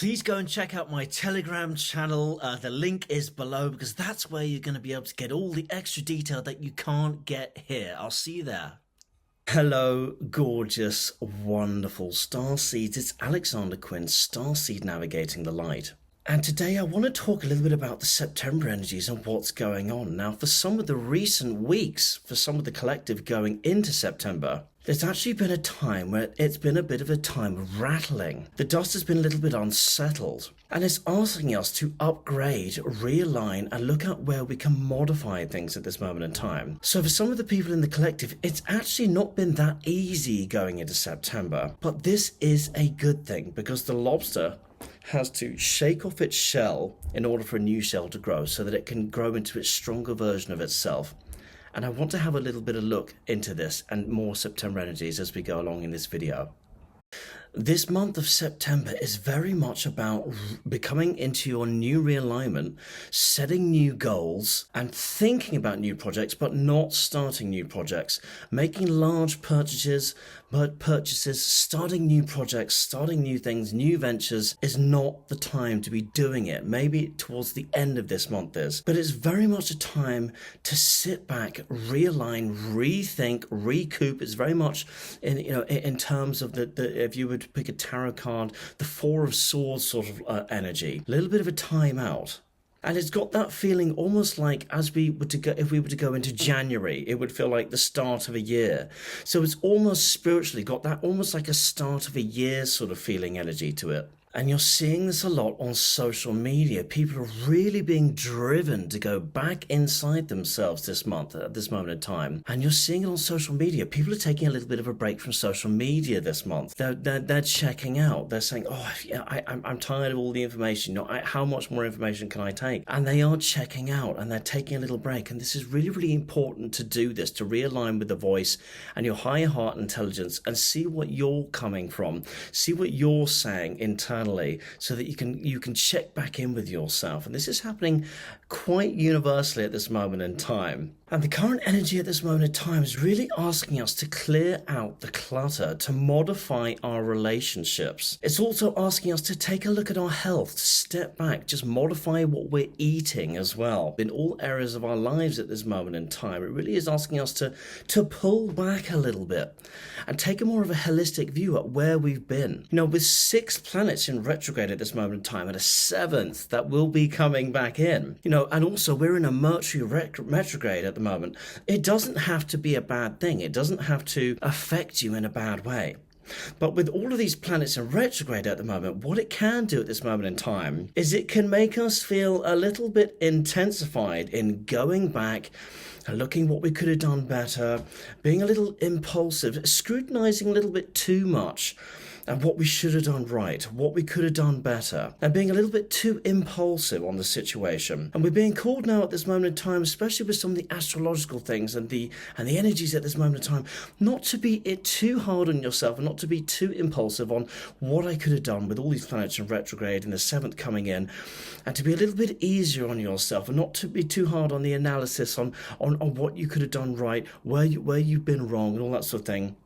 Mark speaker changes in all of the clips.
Speaker 1: Please go and check out my Telegram channel. The link is below because that's where you're going to be able to get all the extra detail that you can't get here. I'll see you there. Hello, gorgeous, wonderful Starseeds. It's Alexander Quinn, Starseed Navigating the Light. And today I want to talk a little bit about the September energies and what's going on. Now, for some of the recent weeks, for some of the collective going into September, there's actually been a time where it's been a bit of a time of rattling. The dust has been a little bit unsettled, and it's asking us to upgrade, realign, and look at where we can modify things at this moment in time. So for some of the people in the collective, it's actually not been that easy going into September, but this is a good thing because the lobster has to shake off its shell in order for a new shell to grow so that it can grow into its stronger version of itself. And I want to have a little bit of look into this and more September energies as we go along in this video. This month of September is very much about becoming into your new realignment, setting new goals and thinking about new projects, but not starting new projects, making large purchases, starting new projects, starting new things, new ventures is not the time to be doing it. Maybe towards the end of this month is, but it's very much a time to sit back, realign, rethink, recoup. It's very much in terms of the if you would pick a tarot card, the Four of Swords sort of energy, a little bit of a time out. And it's got that feeling almost like if we were to go into January, it would feel like the start of a year. So it's almost spiritually got that almost like a start of a year sort of feeling energy to it. And you're seeing this a lot on social media. People are really being driven to go back inside themselves this month, at this moment in time. And you're seeing it on social media. People are taking a little bit of a break from social media this month. They're checking out. They're saying, I'm tired of all the information. How much more information can I take? And they are checking out and they're taking a little break. And this is really, really important to do this, to realign with the voice and your higher heart intelligence and see what you're coming from. See what you're saying internally, so that you can check back in with yourself. And this is happening quite universally at this moment in time. And the current energy at this moment in time is really asking us to clear out the clutter, to modify our relationships. It's also asking us to take a look at our health, to step back, just modify what we're eating as well. In all areas of our lives at this moment in time, it really is asking us to pull back a little bit and take a more of a holistic view at where we've been. With 6 planets in retrograde at this moment in time and a 7th that will be coming back in, and also we're in a Mercury retrograde at the moment. It doesn't have to be a bad thing. It doesn't have to affect you in a bad way. But with all of these planets in retrograde at the moment, what it can do at this moment in time is it can make us feel a little bit intensified in going back, looking what we could have done better, being a little impulsive, scrutinizing a little bit too much and what we should have done right, what we could have done better, and being a little bit too impulsive on the situation. And we're being called now at this moment in time, especially with some of the astrological things and the energies at this moment in time, not to be too hard on yourself and not to be too impulsive on what I could have done with all these planets in retrograde and the 7th coming in, and to be a little bit easier on yourself and not to be too hard on the analysis on what you could have done right, where you've been wrong and all that sort of thing.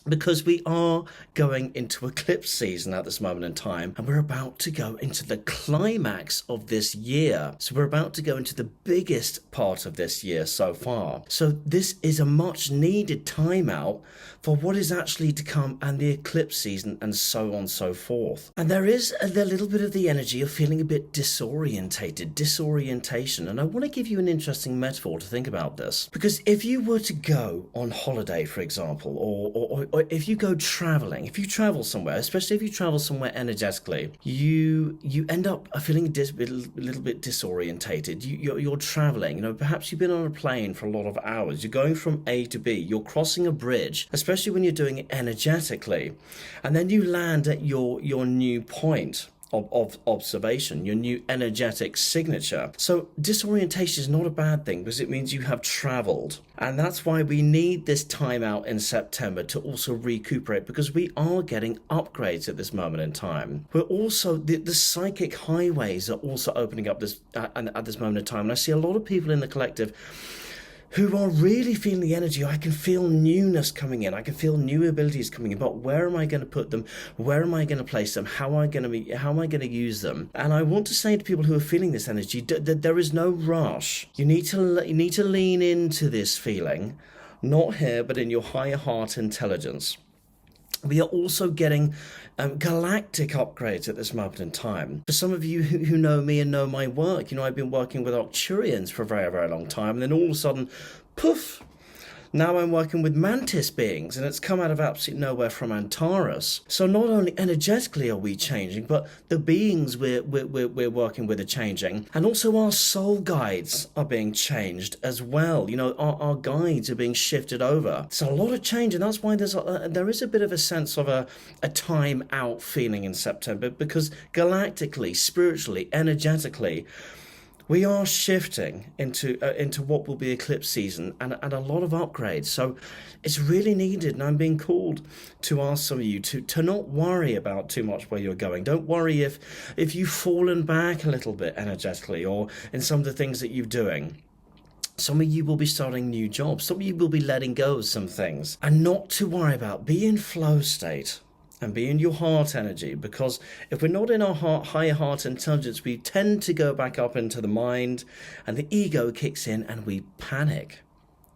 Speaker 1: Because we are going into eclipse season at this moment in time, and we're about to go into the climax of this year. So we're about to go into the biggest part of this year so far. So this is a much needed time out for what is actually to come and the eclipse season and so on and so forth. And there is a little bit of the energy of feeling a bit disorientation. And I want to give you an interesting metaphor to think about this. Because if you were to go on holiday, for example, or if you go traveling, if you travel somewhere, especially if you travel somewhere energetically, you end up feeling a little bit disorientated. You're traveling, perhaps you've been on a plane for a lot of hours. You're going from A to B. You're crossing a bridge, especially when you're doing it energetically. And then you land at your new point of observation, your new energetic signature. So disorientation is not a bad thing because it means you have traveled. And that's why we need this time out in September to also recuperate, because we are getting upgrades at this moment in time. We're also, the psychic highways are also opening up at this moment in time. And I see a lot of people in the collective who are really feeling the energy. I can feel newness coming in. I can feel new abilities coming in. But where am I going to put them? Where am I going to place them? How am I going to use them? And I want to say to people who are feeling this energy that there is no rush. You need to lean into this feeling, not here, but in your higher heart intelligence. We are also getting galactic upgrades at this moment in time. For some of you who know me and know my work, I've been working with Arcturians for a very, very long time, and then all of a sudden, poof, now I'm working with mantis beings, and it's come out of absolutely nowhere from Antares. So not only energetically are we changing, but the beings we're working with are changing, and also our soul guides are being changed as well. Our guides are being shifted over. So a lot of change, and that's why there is a bit of a sense of a time out feeling in September, because galactically, spiritually, energetically, we are shifting into what will be eclipse season and a lot of upgrades. So it's really needed, and I'm being called to ask some of you to not worry about too much where you're going. Don't worry if you've fallen back a little bit energetically or in some of the things that you're doing. Some of you will be starting new jobs. Some of you will be letting go of some things. And not to worry about. Be in flow state. And be in your heart energy, because if we're not in our higher heart intelligence, we tend to go back up into the mind, and the ego kicks in, and we panic.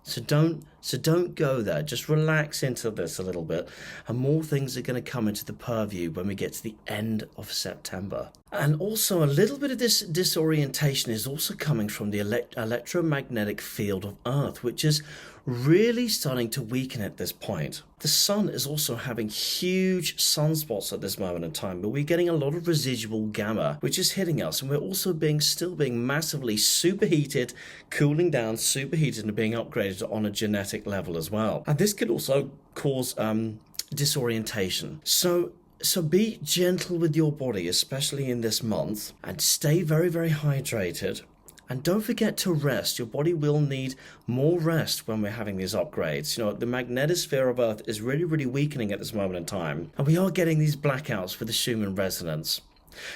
Speaker 1: So don't go there. Just relax into this a little bit, and more things are going to come into the purview when we get to the end of September. And also a little bit of this disorientation is also coming from the electromagnetic field of Earth, which is really starting to weaken at this point. The sun is also having huge sunspots at this moment in time, but we're getting a lot of residual gamma, which is hitting us, and we're also still being massively superheated, cooling down, superheated, and being upgraded on a genetic level as well. And this could also cause disorientation. So be gentle with your body, especially in this month, and stay very, very hydrated. And don't forget to rest. Your body will need more rest when we're having these upgrades. The magnetosphere of Earth is really, really weakening at this moment in time. And we are getting these blackouts for the Schumann resonance.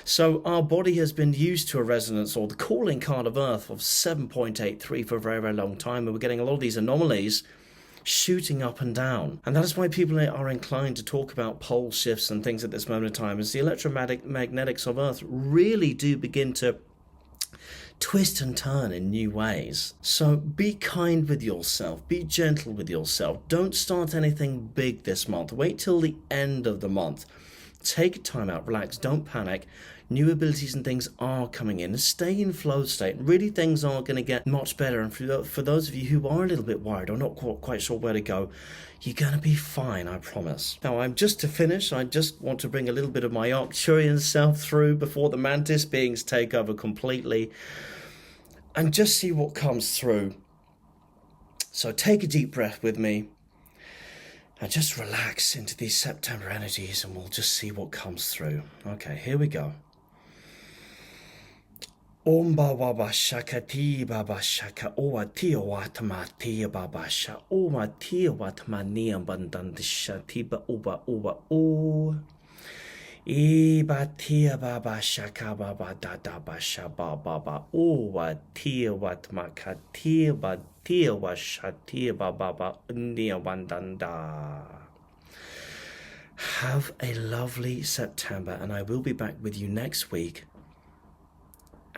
Speaker 1: So our body has been used to a resonance, or the calling card of Earth, of 7.83 for a very, very long time. And we're getting a lot of these anomalies shooting up and down. And that is why people are inclined to talk about pole shifts and things at this moment in time, as the electromagnetics of Earth really do begin to twist and turn in new ways. So be kind with yourself, be gentle with yourself. Don't start anything big this month. Wait till the end of the month. Take time out, relax, don't panic. New abilities and things are coming in. Stay in flow state. Really, things are going to get much better. And for those of you who are a little bit worried or not quite sure where to go, you're going to be fine, I promise. Now, to finish, I just want to bring a little bit of my Arcturian self through before the mantis beings take over completely, and just see what comes through. So take a deep breath with me, and just relax into these September energies, and we'll just see what comes through. Okay, here we go. Om Baba Shaka Ti Baba Shaka Owa Tia Watama Tia Baba Sha Owa Tia Watmani Bandandisha Tiba Oba Oba O Iba Tia Baba Shaka Baba Dada Basha Baba Owa Tia Watmaka Tia Ba Tia Washa Tia Baba Nia Bandanda. Have a lovely September, and I will be back with you next week.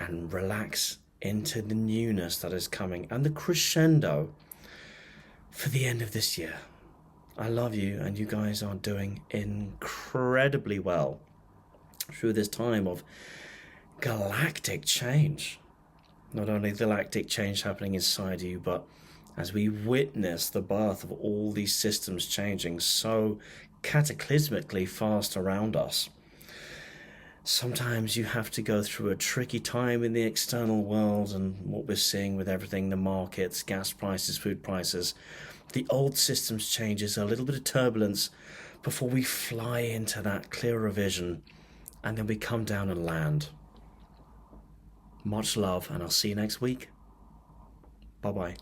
Speaker 1: And relax into the newness that is coming and the crescendo for the end of this year. I love you, and you guys are doing incredibly well through this time of galactic change. Not only galactic change happening inside you, but as we witness the birth of all these systems changing so cataclysmically fast around us. Sometimes you have to go through a tricky time in the external world, and what we're seeing with everything, the markets, gas prices, food prices, the old systems changes, a little bit of turbulence before we fly into that clearer vision, and then we come down and land. Much love, and I'll see you next week. Bye-bye.